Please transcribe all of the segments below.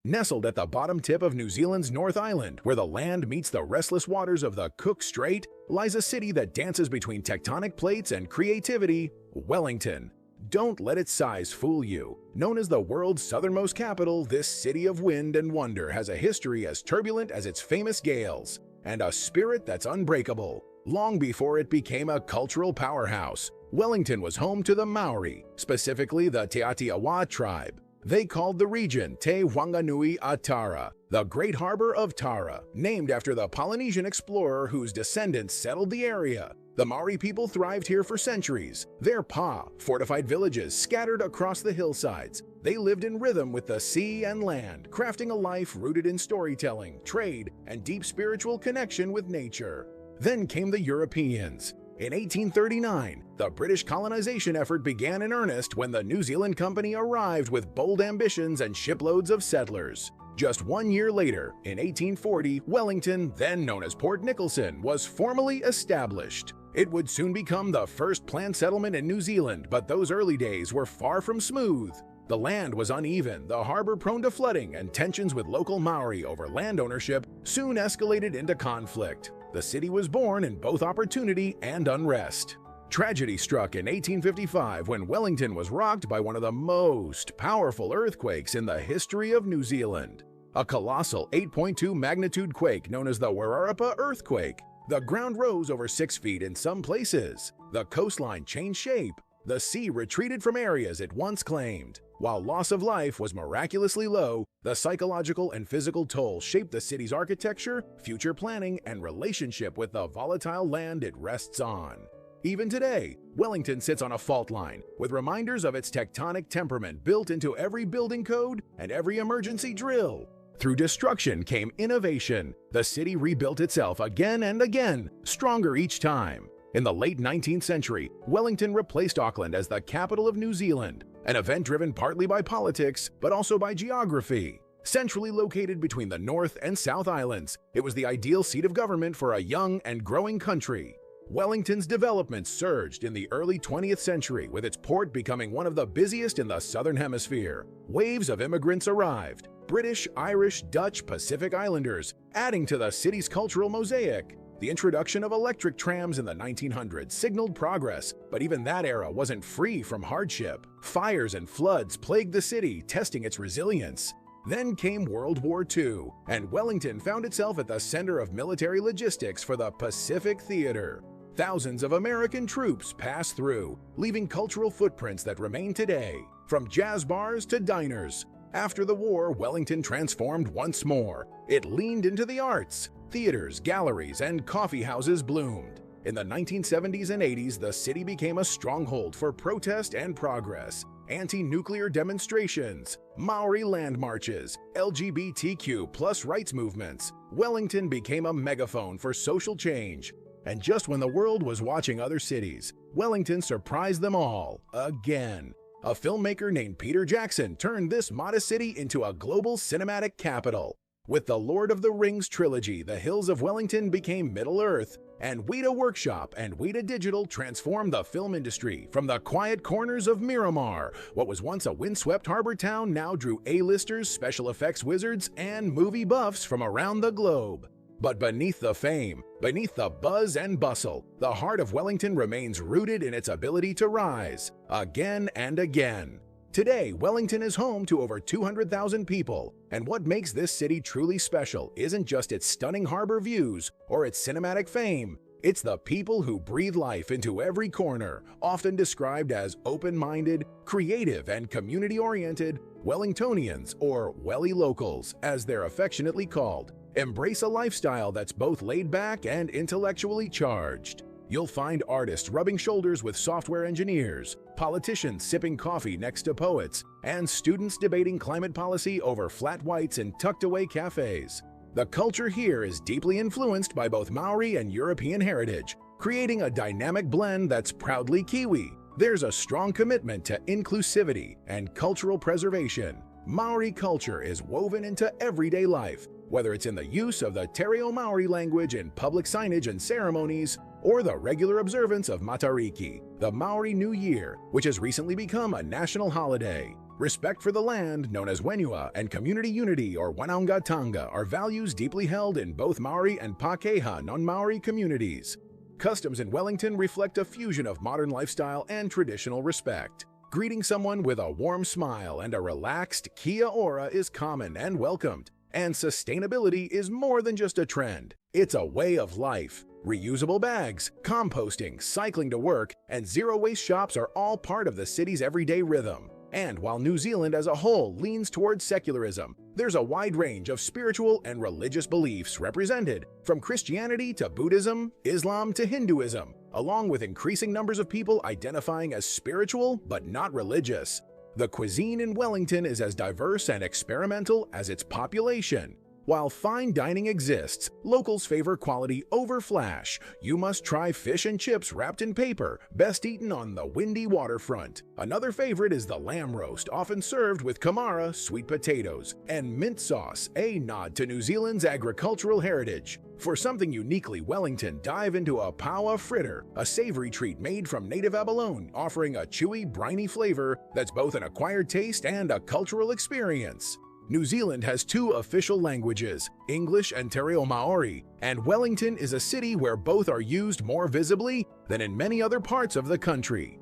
Nestled at the bottom tip of New Zealand's North Island, where the land meets the restless waters of the Cook Strait, lies a city that dances between tectonic plates and creativity, Wellington. Don't let its size fool you. Known as the world's southernmost capital, this city of wind and wonder has a history as turbulent as its famous gales, and a spirit that's unbreakable. Long before it became a cultural powerhouse, Wellington was home to the Māori, specifically the Te Atiawa tribe. They called the region Te Whanganui a Tara, the Great Harbor of Tara, named after the Polynesian explorer whose descendants settled the area. The Maori people thrived here for centuries. Their pa, fortified villages scattered across the hillsides. They lived in rhythm with the sea and land, crafting a life rooted in storytelling, trade, and deep spiritual connection with nature. Then came the Europeans. In 1839, the British colonization effort began in earnest when the New Zealand Company arrived with bold ambitions and shiploads of settlers. Just 1 year later, in 1840, Wellington, then known as Port Nicholson, was formally established. It would soon become the first planned settlement in New Zealand, but those early days were far from smooth. The land was uneven, the harbor prone to flooding, and tensions with local Maori over land ownership soon escalated into conflict. The city was born in both opportunity and unrest. Tragedy struck in 1855 when Wellington was rocked by one of the most powerful earthquakes in the history of New Zealand. A colossal 8.2 magnitude quake known as the Wararapa earthquake. The ground rose over 6 feet in some places. The coastline changed shape. The sea retreated from areas it once claimed. While loss of life was miraculously low, the psychological and physical toll shaped the city's architecture, future planning, and relationship with the volatile land it rests on. Even today, Wellington sits on a fault line, with reminders of its tectonic temperament built into every building code and every emergency drill. Through destruction came innovation. The city rebuilt itself again and again, stronger each time. In the late 19th century, Wellington replaced Auckland as the capital of New Zealand, an event driven partly by politics, but also by geography. Centrally located between the North and South Islands, it was the ideal seat of government for a young and growing country. Wellington's development surged in the early 20th century, with its port becoming one of the busiest in the Southern Hemisphere. Waves of immigrants arrived, British, Irish, Dutch, Pacific Islanders, adding to the city's cultural mosaic. The introduction of electric trams in the 1900s signaled progress, but even that era wasn't free from hardship. Fires and floods plagued the city, testing its resilience. Then came World War II, and Wellington found itself at the center of military logistics for the Pacific Theater. Thousands of American troops passed through, leaving cultural footprints that remain today, from jazz bars to diners. After the war, Wellington transformed once more. It leaned into the arts. Theaters, galleries, and coffee houses bloomed. In the 1970s and 80s, the city became a stronghold for protest and progress. Anti-nuclear demonstrations, Maori land marches, LGBTQ+ rights movements. Wellington became a megaphone for social change. And just when the world was watching other cities, Wellington surprised them all, again. A filmmaker named Peter Jackson turned this modest city into a global cinematic capital. With the Lord of the Rings trilogy, the hills of Wellington became Middle-earth, and Weta Workshop and Weta Digital transformed the film industry. From the quiet corners of Miramar, what was once a windswept harbor town now drew A-listers, special effects wizards, and movie buffs from around the globe. But beneath the fame, beneath the buzz and bustle, the heart of Wellington remains rooted in its ability to rise, again and again. Today, Wellington is home to over 200,000 people, and what makes this city truly special isn't just its stunning harbor views or its cinematic fame. It's the people who breathe life into every corner, often described as open-minded, creative, and community-oriented. Wellingtonians, or Welly locals, as they're affectionately called, embrace a lifestyle that's both laid back and intellectually charged. You'll find artists rubbing shoulders with software engineers, politicians sipping coffee next to poets, and students debating climate policy over flat whites in tucked-away cafes. The culture here is deeply influenced by both Maori and European heritage, creating a dynamic blend that's proudly Kiwi. There's a strong commitment to inclusivity and cultural preservation. Maori culture is woven into everyday life, whether it's in the use of the Te Reo Maori language in public signage and ceremonies, or the regular observance of Matariki, the Maori New Year, which has recently become a national holiday. Respect for the land, known as Wenua, and community unity or Wanaungatanga are values deeply held in both Maori and Pākehā non-Maori communities. Customs in Wellington reflect a fusion of modern lifestyle and traditional respect. Greeting someone with a warm smile and a relaxed kia ora is common and welcomed. And sustainability is more than just a trend. It's a way of life. Reusable bags, composting, cycling to work, and zero-waste shops are all part of the city's everyday rhythm. And while New Zealand as a whole leans towards secularism, there's a wide range of spiritual and religious beliefs represented, from Christianity to Buddhism, Islam to Hinduism, along with increasing numbers of people identifying as spiritual but not religious. The cuisine in Wellington is as diverse and experimental as its population. While fine dining exists, locals favor quality over flash. You must try fish and chips wrapped in paper, best eaten on the windy waterfront. Another favorite is the lamb roast, often served with kamara, sweet potatoes, and mint sauce, a nod to New Zealand's agricultural heritage. For something uniquely Wellington, dive into a paua fritter, a savory treat made from native abalone, offering a chewy, briny flavor that's both an acquired taste and a cultural experience. New Zealand has two official languages, English and Te Reo Māori, and Wellington is a city where both are used more visibly than in many other parts of the country.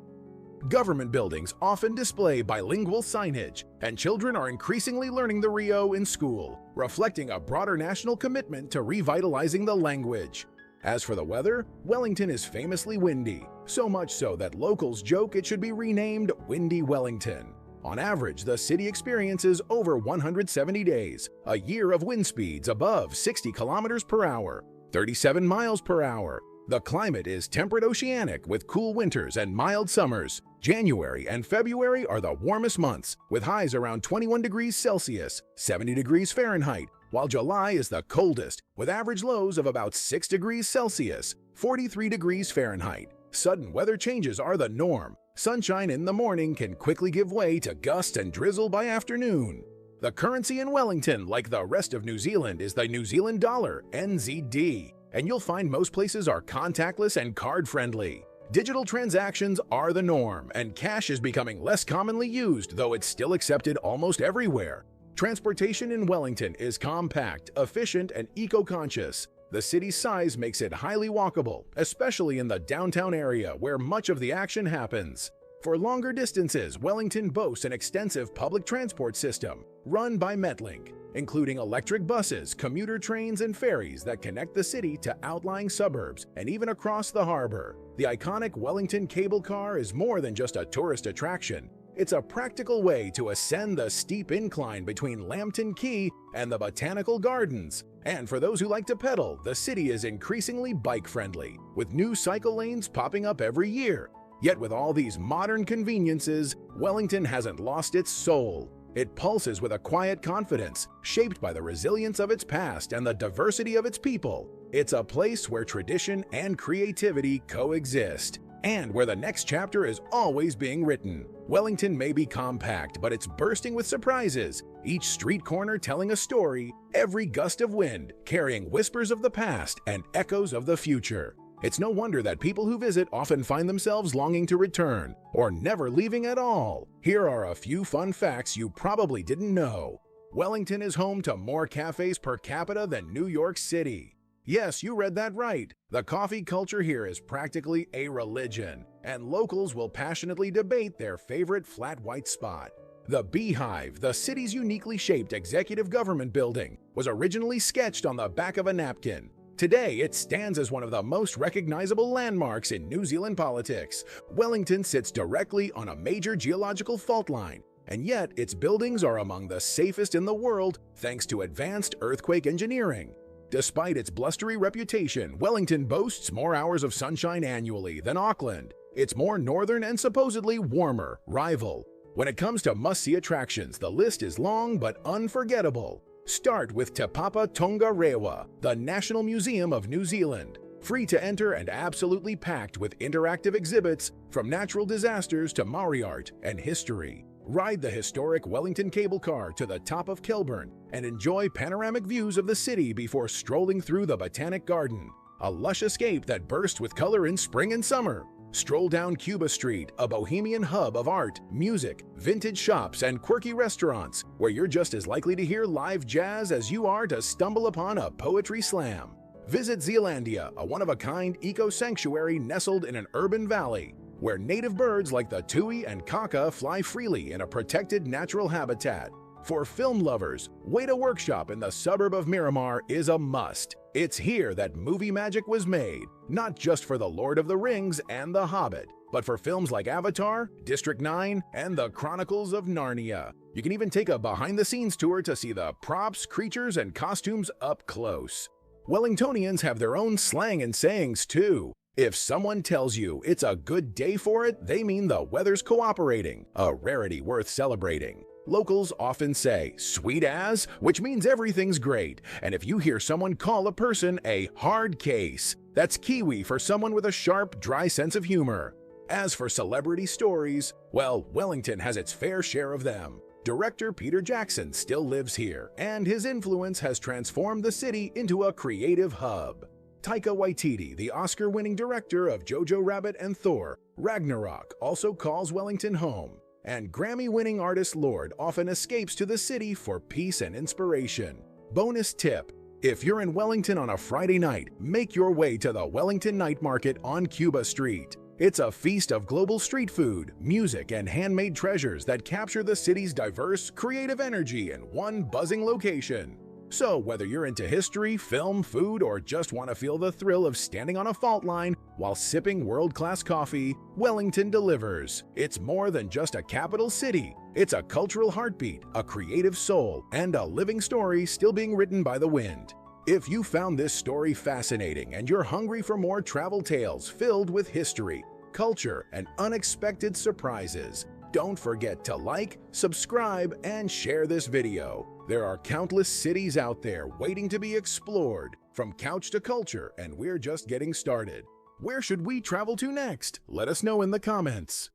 Government buildings often display bilingual signage, and children are increasingly learning the Rio in school, reflecting a broader national commitment to revitalizing the language. As for the weather, Wellington is famously windy, so much so that locals joke it should be renamed Windy Wellington. On average, the city experiences over 170 days, a year of wind speeds above 60 kilometers per hour, 37 miles per hour. The climate is temperate oceanic with cool winters and mild summers. January and February are the warmest months, with highs around 21 degrees Celsius, 70 degrees Fahrenheit, while July is the coldest, with average lows of about 6 degrees Celsius, 43 degrees Fahrenheit. Sudden weather changes are the norm. Sunshine in the morning can quickly give way to gusts and drizzle by afternoon. The currency in Wellington, like the rest of New Zealand, is the New Zealand dollar, NZD, and you'll find most places are contactless and card-friendly. Digital transactions are the norm, and cash is becoming less commonly used, though it's still accepted almost everywhere. Transportation in Wellington is compact, efficient, and eco-conscious. The city's size makes it highly walkable, especially in the downtown area where much of the action happens. For longer distances, Wellington boasts an extensive public transport system run by Metlink, including electric buses, commuter trains, and ferries that connect the city to outlying suburbs and even across the harbor. The iconic Wellington cable car is more than just a tourist attraction. It's a practical way to ascend the steep incline between Lambton Quay and the Botanical Gardens. And for those who like to pedal, the city is increasingly bike-friendly, with new cycle lanes popping up every year. Yet with all these modern conveniences, Wellington hasn't lost its soul. It pulses with a quiet confidence, shaped by the resilience of its past and the diversity of its people. It's a place where tradition and creativity coexist, and where the next chapter is always being written. Wellington may be compact, but it's bursting with surprises, each street corner telling a story, every gust of wind carrying whispers of the past and echoes of the future. It's no wonder that people who visit often find themselves longing to return, or never leaving at all. Here are a few fun facts you probably didn't know. Wellington is home to more cafes per capita than New York City. Yes, you read that right. The coffee culture here is practically a religion, and locals will passionately debate their favorite flat white spot. The Beehive, the city's uniquely shaped executive government building, was originally sketched on the back of a napkin. Today, it stands as one of the most recognizable landmarks in New Zealand politics. Wellington sits directly on a major geological fault line, and yet its buildings are among the safest in the world thanks to advanced earthquake engineering. Despite its blustery reputation, Wellington boasts more hours of sunshine annually than Auckland, its more northern and supposedly warmer rival. When it comes to must-see attractions, the list is long but unforgettable. Start with Te Papa Tonga Rewa, the National Museum of New Zealand. Free to enter and absolutely packed with interactive exhibits from natural disasters to Māori art and history. Ride the historic Wellington cable car to the top of Kilburn and enjoy panoramic views of the city before strolling through the Botanic Garden, a lush escape that bursts with color in spring and summer. Stroll down Cuba Street, a bohemian hub of art, music, vintage shops, and quirky restaurants, where you're just as likely to hear live jazz as you are to stumble upon a poetry slam. Visit Zealandia, a one-of-a-kind eco-sanctuary nestled in an urban valley, where native birds like the tui and kaka fly freely in a protected natural habitat. For film lovers, Weta Workshop in the suburb of Miramar is a must. It's here that movie magic was made, not just for The Lord of the Rings and The Hobbit, but for films like Avatar, District 9, and The Chronicles of Narnia. You can even take a behind-the-scenes tour to see the props, creatures, and costumes up close. Wellingtonians have their own slang and sayings too. If someone tells you it's a good day for it, they mean the weather's cooperating, a rarity worth celebrating. Locals often say, "sweet as," which means everything's great. And if you hear someone call a person a hard case, that's Kiwi for someone with a sharp, dry sense of humor. As for celebrity stories, well, Wellington has its fair share of them. Director Peter Jackson still lives here, and his influence has transformed the city into a creative hub. Taika Waititi, the Oscar-winning director of Jojo Rabbit and Thor, Ragnarok, also calls Wellington home. And Grammy-winning artist Lorde often escapes to the city for peace and inspiration. Bonus tip: if you're in Wellington on a Friday night, make your way to the Wellington Night Market on Cuba Street. It's a feast of global street food, music, and handmade treasures that capture the city's diverse, creative energy in one buzzing location. So whether you're into history, film, food, or just want to feel the thrill of standing on a fault line while sipping world-class coffee, Wellington delivers. It's more than just a capital city. It's a cultural heartbeat, a creative soul, and a living story still being written by the wind. If you found this story fascinating and you're hungry for more travel tales filled with history, culture, and unexpected surprises, don't forget to like, subscribe, and share this video. There are countless cities out there waiting to be explored, from couch to culture, and we're just getting started. Where should we travel to next? Let us know in the comments.